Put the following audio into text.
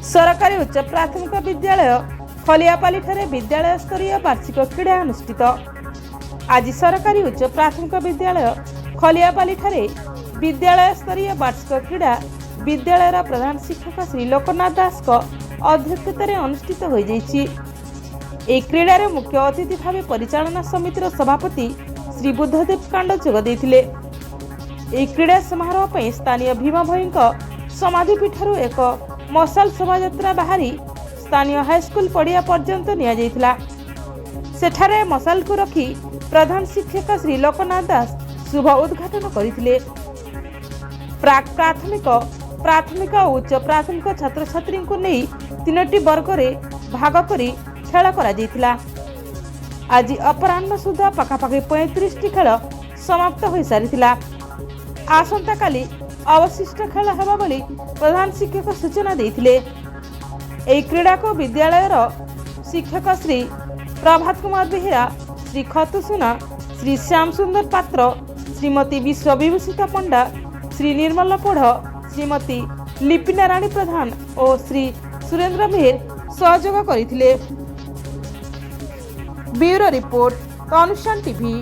सरकारी उच्च प्राथमिक विद्यालय खलियापाली ठारे विद्यालय स्तरीय वार्षिक क्रीड़ा अनुष्ठित। आज सरकारी उच्च प्राथमिक विद्यालय खलियापाली ठारे विद्यालय स्तरीय वार्षिक क्रीड़ा विद्यालय प्रधान शिक्षक श्री लोकनाथ दास अध्यक्षतार अनुष्ठित हो जाइछि। क्रीड़ा रे मुख्य अतिथि भाव परिचालना समितिर सभापति श्री बुद्धदेव कांड जोग देइथिले। क्रीड़ा समारोह पर स्थानीय भीमा भई समाधिपीठर एक मशाल शोभा बाहरी स्थानीय हाईस्कूल पड़िया पर्यंत निया जाइथिला। सेठारे मशाल को रखी प्रधान शिक्षक श्री लोकनाथ दास शुभ उद्घाटन करथिले। प्राक प्राथमिक प्राथमिक और उच्च प्राथमिक छात्र छात्री को नहीं 3टी वर्ग रे भाग करी खेल करा जाइथिला। आज अपराह्न सुधा पाखापाखि 35टी खेल समाप्त हो सारिथिला। आसंता काली अवशिष्ट खेल हेबा बोली प्रधान शिक्षक सूचना देइथिले। एही क्रीड़ा को विद्यालय शिक्षक श्री प्रभात कुमार बेहेरा, श्री खतुसुना, श्री श्याम सुंदर पात्र, श्रीमती विश्व विभूषिता पंडा, श्री निर्मल पोढ़, श्रीमती लिपिना राणी प्रधान और श्री सुरेंद्र मेहर सहयोग करथिले। ब्यूरो रिपोर्ट तनुषान टीवी।